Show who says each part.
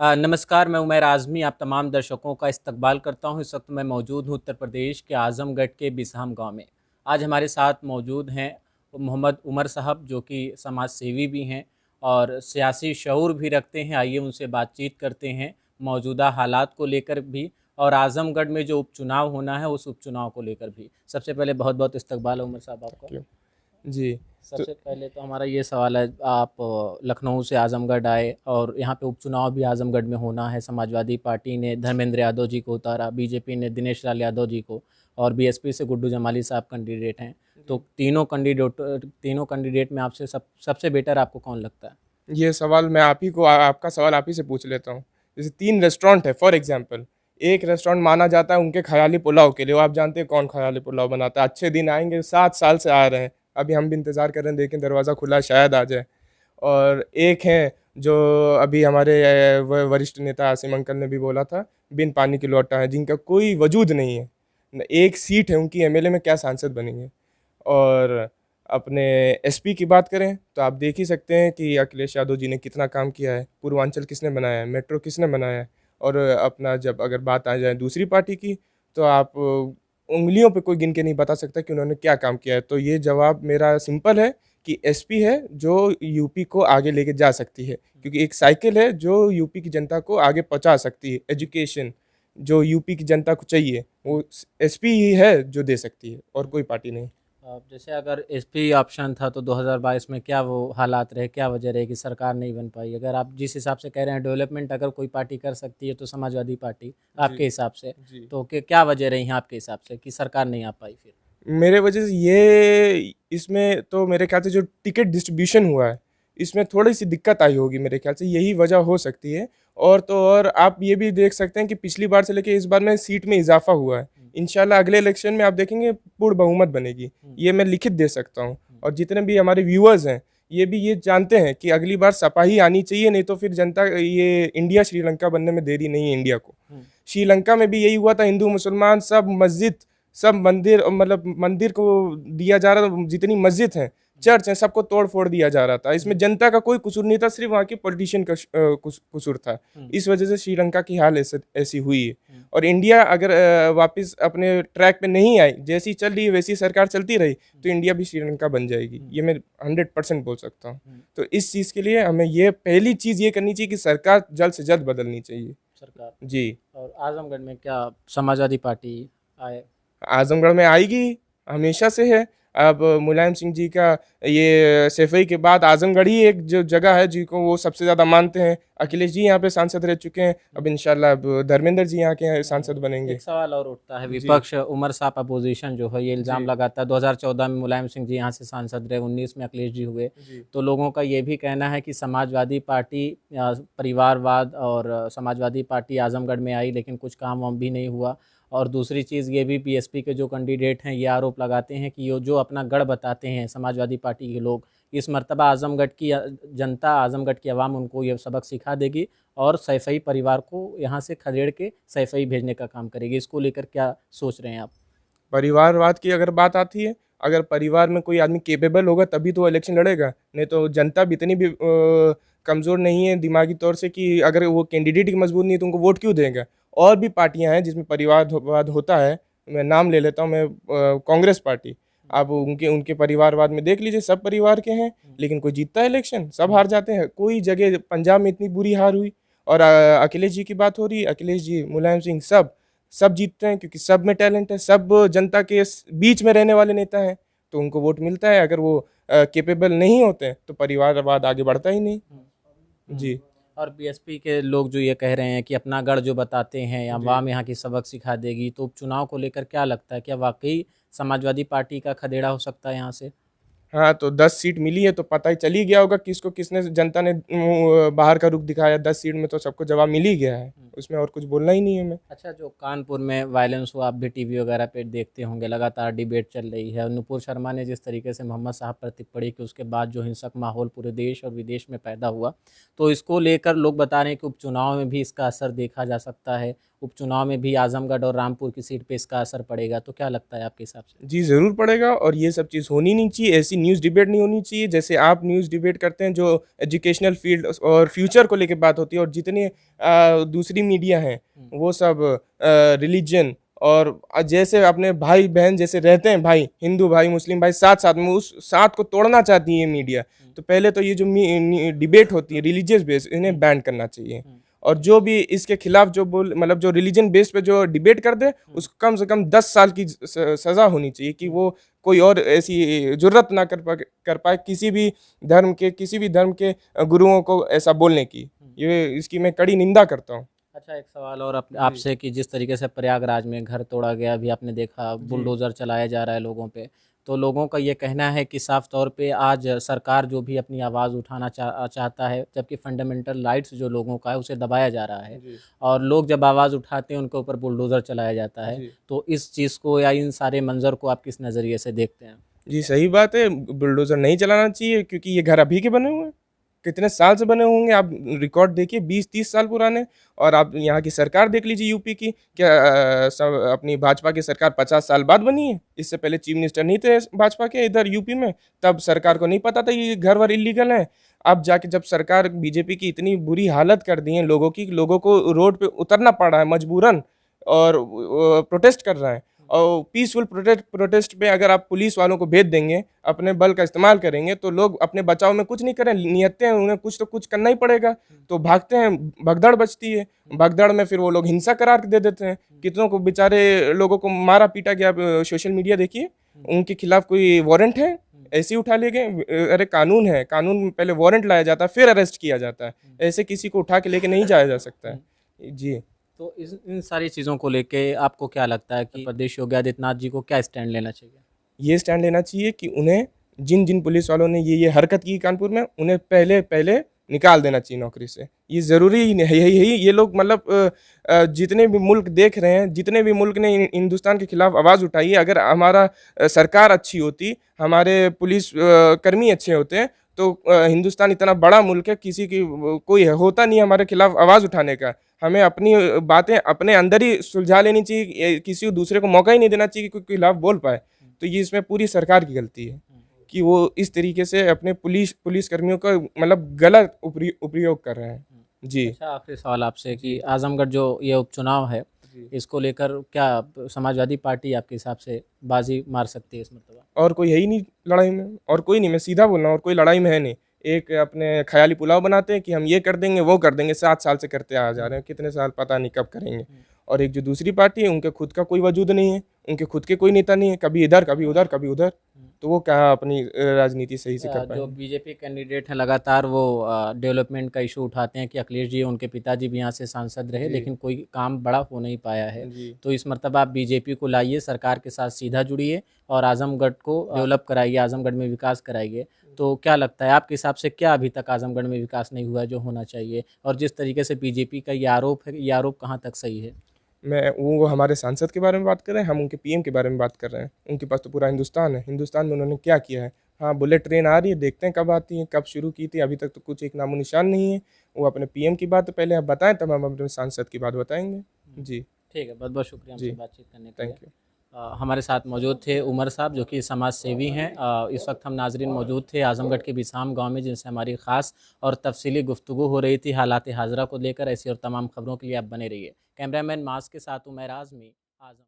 Speaker 1: नमस्कार, मैं उमैर आज़मी आप तमाम दर्शकों का इस्तकबाल करता हूँ। इस वक्त मैं मौजूद हूँ उत्तर प्रदेश के आज़मगढ़ के बिसहम गांव में। आज हमारे साथ मौजूद हैं मोहम्मद उमर साहब, जो कि समाज सेवी भी हैं और सियासी शऊर भी रखते हैं। आइए उनसे बातचीत करते हैं मौजूदा हालात को लेकर भी और आज़मगढ़ में जो उपचुनाव होना है उस उपचुनाव को लेकर भी। सबसे पहले बहुत बहुत इस्तकबाल है उमर साहब आपका।
Speaker 2: क्यों? जी। तो
Speaker 1: सबसे पहले तो हमारा ये सवाल है, आप लखनऊ से आजमगढ़ आए और यहाँ पे उपचुनाव भी आजमगढ़ में होना है। समाजवादी पार्टी ने धर्मेंद्र यादव जी को उतारा, बीजेपी ने दिनेश लाल यादव जी को और बीएसपी से गुड्डू जमाली साहब कैंडिडेट हैं। तो तीनों कैंडिडेट में आपसे सबसे बेटर आपको कौन लगता है?
Speaker 2: ये सवाल मैं आप ही को आपका सवाल आप ही से पूछ लेता हूँ। जैसे 3 रेस्टोरेंट है फॉर एग्जांपल, एक रेस्टोरेंट माना जाता है उनके ख़याली पुलाव के लिए, वो आप जानते हैं कौन ख़याली पुलाव बनाता है। अच्छे दिन आएँगे, 7 साल से आ रहे हैं, अभी हम भी इंतज़ार कर रहे हैं, देखें दरवाज़ा खुला है शायद आ जाए। और एक है जो अभी हमारे वरिष्ठ नेता आसिम अंकल ने भी बोला था, बिन पानी के लौटा है, जिनका कोई वजूद नहीं है। न एक सीट है उनकी, एमएलए में क्या सांसद बनेंगे। और अपने एसपी की बात करें तो आप देख ही सकते हैं कि अखिलेश यादव जी ने कितना काम किया है, पूर्वांचल किसने बनाया है, मेट्रो किसने बनाया है। और अपना जब अगर बात आ जाए दूसरी पार्टी की, तो आप उँगलियों पे कोई गिन के नहीं बता सकता कि उन्होंने क्या काम किया है। तो ये जवाब मेरा सिंपल है कि एसपी है जो यूपी को आगे लेके जा सकती है, क्योंकि एक साइकिल है जो यूपी की जनता को आगे पहुंचा सकती है। एजुकेशन जो यूपी की जनता को चाहिए वो एसपी ही है जो दे सकती है, और कोई पार्टी नहीं।
Speaker 1: अब जैसे अगर एसपी ऑप्शन था तो 2022 में क्या वो हालात रहे, क्या वजह रहे कि सरकार नहीं बन पाई? अगर आप जिस हिसाब से कह रहे हैं डेवलपमेंट अगर कोई पार्टी कर सकती है तो समाजवादी पार्टी
Speaker 2: जी।
Speaker 1: आपके हिसाब से,
Speaker 2: जी।
Speaker 1: तो क्या वजह रही है आपके हिसाब से कि सरकार नहीं आ पाई फिर?
Speaker 2: मेरे वजह से ये इसमें तो मेरे ख्याल से जो टिकट डिस्ट्रीब्यूशन हुआ है, इसमें थोड़ी-सी दिक्कत आई होगी मेरे ख्याल से, यही वजह हो सकती है। और तो और आप ये भी देख सकते हैं कि पिछली बार से लेके इस बार में सीट में इज़ाफ़ा हुआ है।
Speaker 1: हुँ,
Speaker 2: इंशाल्लाह अगले इलेक्शन में आप देखेंगे पूर्ण बहुमत बनेगी,
Speaker 1: हुँ,
Speaker 2: ये मैं लिखित दे सकता हूँ।
Speaker 1: हुँ,
Speaker 2: और जितने भी हमारे व्यूअर्स हैं, ये भी ये जानते हैं कि अगली बार सपा ही आनी चाहिए, नहीं तो फिर जनता ये इंडिया श्रीलंका बनने में देरी नहीं है इंडिया को।
Speaker 1: हुँ,
Speaker 2: श्रीलंका में भी यही हुआ था, हिंदू मुसलमान सब मस्जिद, सब मंदिर, मतलब मंदिर को दिया जा रहा था, जितनी मस्जिद हैं, चर्च हैं, सबको तोड़ फोड़ दिया जा रहा था। इसमें
Speaker 1: हुँ,
Speaker 2: जनता का कोई कसूर नहीं था, सिर्फ वहाँ के पॉलिटिशियन का कसूर था।
Speaker 1: हुँ,
Speaker 2: इस वजह से श्रीलंका की हाल ऐसी हुई है।
Speaker 1: हुँ,
Speaker 2: और इंडिया अगर वापस अपने ट्रैक पे नहीं आई, जैसी चल रही है वैसी सरकार चलती रही, तो इंडिया भी श्रीलंका बन जाएगी,
Speaker 1: हुँ,
Speaker 2: ये मैं 100% बोल सकता हूँ।
Speaker 1: हुँ,
Speaker 2: तो इस चीज़ के लिए हमें ये पहली चीज़ ये करनी चाहिए कि सरकार जल्द से जल्द बदलनी चाहिए।
Speaker 1: सरकार।
Speaker 2: जी।
Speaker 1: और आजमगढ़ में क्या समाजवादी पार्टी आए?
Speaker 2: आज़मगढ़ में आएगी, हमेशा से है। अब मुलायम सिंह जी का ये सैफई के बाद आज़मगढ़ ही एक जो जगह है जिनको वो सबसे ज़्यादा मानते हैं।
Speaker 1: हुँ,
Speaker 2: अखिलेश जी यहाँ पे सांसद रह चुके हैं,
Speaker 1: हुँ,
Speaker 2: अब इंशाल्लाह अब धर्मेंद्र जी यहाँ के सांसद बनेंगे।
Speaker 1: एक सवाल और उठता है,
Speaker 2: जी।
Speaker 1: विपक्ष उमर साहब अपोजिशन जो है ये इल्ज़ाम
Speaker 2: जी।
Speaker 1: लगाता है 2014 में मुलायम सिंह जी यहाँ से सांसद रहे, 19 में अखिलेश जी हुए।
Speaker 2: जी।
Speaker 1: तो लोगों का ये भी कहना है कि समाजवादी पार्टी परिवारवाद और समाजवादी पार्टी आज़मगढ़ में आई लेकिन कुछ काम वाम भी नहीं हुआ। और दूसरी चीज़ ये भी बीएसपी के जो कैंडिडेट हैं ये आरोप लगाते हैं कि ये जो अपना गढ़ बताते हैं समाजवादी पार्टी के लोग, इस मर्तबा आज़मगढ़ की जनता, आज़मगढ़ की आवाम उनको ये सबक सिखा देगी और सैफई परिवार को यहाँ से खदेड़ के सैफई भेजने का काम करेगी। इसको लेकर क्या सोच रहे हैं आप?
Speaker 2: परिवारवाद की अगर बात आती है, अगर परिवार में कोई आदमी कैपेबल होगा तभी तो वो इलेक्शन लड़ेगा, नहीं तो जनता भी इतनी भी कमज़ोर नहीं है दिमागी तौर से कि अगर वो कैंडिडेट ही मजबूत नहीं है तो उनको वोट क्यों देगा। और भी पार्टियां हैं जिसमें परिवारवाद होता है, मैं नाम ले लेता हूँ, मैं कांग्रेस पार्टी। आप उनके उनके परिवारवाद में देख लीजिए, सब परिवार के हैं, लेकिन कोई जीतता है इलेक्शन, सब हार जाते हैं। कोई जगह पंजाब में इतनी बुरी हार हुई। और अखिलेश जी की बात हो रही है, अखिलेश जी, मुलायम सिंह, सब सब जीतते हैं क्योंकि सब में टैलेंट है, सब जनता के बीच में रहने वाले नेता हैं, तो उनको वोट मिलता है। अगर वो कैपेबल नहीं होते हैं तो परिवारवाद आगे बढ़ता ही नहीं।
Speaker 1: हुँ, हुँ।
Speaker 2: जी।
Speaker 1: और बीएसपी के लोग जो ये कह रहे हैं कि अपना गढ़ जो बताते हैं या
Speaker 2: जी।
Speaker 1: अवाम यहाँ की सबक सिखा देगी, तो उपचुनाव को लेकर क्या लगता है? क्या वाक़ई समाजवादी पार्टी का खदेड़ा हो सकता है यहाँ से?
Speaker 2: हाँ, तो 10 सीट मिली है तो पता ही चल ही गया होगा किसको किसने, जनता ने बाहर का रुख दिखाया। 10 सीट में तो सबको जवाब मिल ही गया है,
Speaker 1: हुँ।
Speaker 2: उसमें और कुछ बोलना ही नहीं है हमें।
Speaker 1: अच्छा, जो कानपुर में वायलेंस हुआ, आप भी टीवी वगैरह पे देखते होंगे, लगातार डिबेट चल रही है और नुपुर शर्मा ने जिस तरीके से मोहम्मद साहब पर टिप्पणी की, उसके बाद जो हिंसक माहौल पूरे देश और विदेश में पैदा हुआ, तो इसको लेकर लोग बता रहे हैं कि उपचुनाव में भी इसका असर देखा जा सकता है। उपचुनाव में भी आजमगढ़ और रामपुर की सीट पे इसका असर पड़ेगा, तो क्या लगता है आपके हिसाब से?
Speaker 2: जी, ज़रूर पड़ेगा और ये सब चीज़ होनी नहीं चाहिए, ऐसी न्यूज़ डिबेट नहीं होनी चाहिए। जैसे आप न्यूज़ डिबेट करते हैं जो एजुकेशनल फ़ील्ड और फ्यूचर को लेके बात होती है और जितनी दूसरी मीडिया हैं, वो सब रिलिजन और जैसे अपने भाई-बहन जैसे रहते हैं भाई, हिंदू भाई, मुस्लिम भाई साथ-साथ में, उस साथ को तोड़ना चाहती है ये मीडिया। तो पहले तो ये जो डिबेट होती है रिलीजियस बेस, इन्हें बैन करना चाहिए। और जो भी इसके खिलाफ जो बोल मतलब जो रिलीजन बेस पे जो डिबेट कर दे, उसको कम से कम 10 साल की सज़ा होनी चाहिए कि वो कोई और ऐसी जुर्रत ना कर पाए किसी भी धर्म के गुरुओं को ऐसा बोलने की। ये इसकी मैं कड़ी निंदा करता हूँ।
Speaker 1: अच्छा, एक सवाल और
Speaker 2: जी,
Speaker 1: आपसे कि जिस तरीके से प्रयागराज में घर तोड़ा गया, अभी आपने देखा
Speaker 2: जी,
Speaker 1: बुलडोज़र चलाया जा रहा है लोगों पे, तो लोगों का ये कहना है कि साफ़ तौर पे आज सरकार जो भी अपनी आवाज़ उठाना चाहता है, जबकि फंडामेंटल राइट्स जो लोगों का है, उसे दबाया जा रहा है
Speaker 2: जी,
Speaker 1: और लोग जब आवाज़ उठाते हैं, उनके ऊपर बुलडोज़र चलाया जाता है।
Speaker 2: जी।
Speaker 1: तो इस चीज़ को या इन सारे मंज़र को आप किस नज़रिए से देखते हैं?
Speaker 2: जी, सही बात है, बुलडोज़र नहीं चलाना चाहिए क्योंकि ये घर अभी के बने हुए हैं। कितने साल से बने होंगे आप रिकॉर्ड देखिए 20-30 साल पुराने और आप यहाँ की सरकार देख लीजिए यूपी की, क्या सब अपनी भाजपा की सरकार 50 साल बाद बनी है। इससे पहले चीफ मिनिस्टर नहीं थे भाजपा के इधर यूपी में, तब सरकार को नहीं पता था ये घर-वर इल्लीगल है। अब जाके जब सरकार बीजेपी की इतनी बुरी हालत कर दी है लोगों की, लोगों को रोड पे उतरना पड़ रहा है मजबूरन और प्रोटेस्ट कर रहे हैं। और पीसफुल प्रोटेस्ट पे अगर आप पुलिस वालों को भेज देंगे, अपने बल का इस्तेमाल करेंगे, तो लोग अपने बचाव में कुछ नहीं करें, निहत्ते हैं, उन्हें कुछ तो कुछ करना ही पड़ेगा, तो भागते हैं, भगदड़ बचती है। भगदड़ में फिर वो लोग हिंसा करार दे देते हैं। कितनों को बेचारे लोगों को मारा-पीटा गया, आप सोशल मीडिया देखिए, उनके खिलाफ कोई वारंट है, ऐसे ही उठा लिए गए। अरे कानून है, कानून में पहले वारंट लाया जाता है, फिर अरेस्ट किया जाता है। ऐसे किसी को उठा के लेके नहीं जाया जा सकता है। जी।
Speaker 1: तो इस इन सारी चीज़ों को लेके आपको क्या लगता है कि प्रदेश योगी आदित्यनाथ जी को क्या स्टैंड लेना चाहिए?
Speaker 2: ये स्टैंड लेना चाहिए कि उन्हें जिन-जिन पुलिस वालों ने ये हरकत की कानपुर में, उन्हें पहले निकाल देना चाहिए नौकरी से। ये ज़रूरी ही है यही ये लोग मतलब जितने भी मुल्क देख रहे हैं, जितने भी मुल्क ने हिंदुस्तान के खिलाफ आवाज़ उठाई है, अगर हमारा सरकार अच्छी होती, हमारे पुलिस कर्मी अच्छे होते, तो हिंदुस्तान इतना बड़ा मुल्क है, किसी की कोई होता नहीं है हमारे खिलाफ आवाज़ उठाने का। हमें अपनी बातें अपने अंदर ही सुलझा लेनी चाहिए, किसी दूसरे को मौका ही नहीं देना चाहिए कि कोई खिलाफ बोल पाए। तो ये इसमें पूरी सरकार की गलती है कि वो इस तरीके से अपने पुलिस कर्मियों का मतलब गलत उपयोग कर रहे हैं। जी।
Speaker 1: अच्छा, आखिरी सवाल आपसे कि
Speaker 2: जी,
Speaker 1: आज़मगढ़ जो ये उपचुनाव है,
Speaker 2: जी।
Speaker 1: इसको लेकर क्या समाजवादी पार्टी आपके हिसाब से बाजी मार सकती है इस मर्तबा?
Speaker 2: और कोई है ही नहीं लड़ाई में, और कोई नहीं, मैं सीधा बोल रहा हूँ, और कोई लड़ाई में है नहीं। एक अपने ख़याली पुलाव बनाते हैं कि हम ये कर देंगे, वो कर देंगे, 7 साल से करते आ जा रहे हैं, कितने साल पता नहीं कब करेंगे। और एक जो दूसरी पार्टी है, उनके खुद का कोई वजूद नहीं है, उनके खुद के कोई नेता नहीं है, कभी इधर, कभी उधर, कभी उधर, तो वो क्या अपनी राजनीति सही से कर
Speaker 1: जो
Speaker 2: पाएँगे।
Speaker 1: बीजेपी कैंडिडेट हैं लगातार वो डेवलपमेंट का इशू उठाते हैं कि अखिलेश जी उनके पिताजी भी यहाँ से सांसद रहे,
Speaker 2: जी,
Speaker 1: लेकिन कोई काम बड़ा हो नहीं पाया है।
Speaker 2: जी,
Speaker 1: तो इस मर्तबा आप बीजेपी को लाइए, सरकार के साथ सीधा जुड़िए और आज़मगढ़ को डेवलप कराइए, आज़मगढ़ में विकास कराइए। तो क्या लगता है आपके हिसाब से क्या अभी तक आज़मगढ़ में विकास नहीं हुआ है जो होना चाहिए? और जिस तरीके से बीजेपी का ये आरोप है, ये आरोप कहाँ तक सही है?
Speaker 2: मैं वो हमारे सांसद के बारे में बात कर रहे हैं, हम उनके पीएम के बारे में बात कर रहे हैं। उनके पास तो पूरा हिंदुस्तान है, हिंदुस्तान में उन्होंने क्या किया है? हाँ, बुलेट ट्रेन आ रही है, देखते हैं कब आती है, कब शुरू की थी, अभी तक तो कुछ एक नामो-निशान नहीं है। वो अपने पीएम की बात तो पहले आप बताएँ, तब हम अपने सांसद की बात बताएँगे। जी,
Speaker 1: ठीक है, बहुत-बहुत शुक्रिया हमसे
Speaker 2: जी,
Speaker 1: बातचीत करने के लिए।
Speaker 2: Thank you.
Speaker 1: हमारे साथ मौजूद थे उमर साहब जो कि समाज सेवी हैं। इस वक्त हम नाज़रीन मौजूद थे आज़मगढ़ के बिसाम गांव में, जिनसे हमारी ख़ास और तफसीली गुफ्तगू हो रही थी हालात हाज़िरा को लेकर। ऐसी और तमाम खबरों के लिए आप बने रहिए। कैमरामैन मास के साथ उमैर आज़मी, आज़म।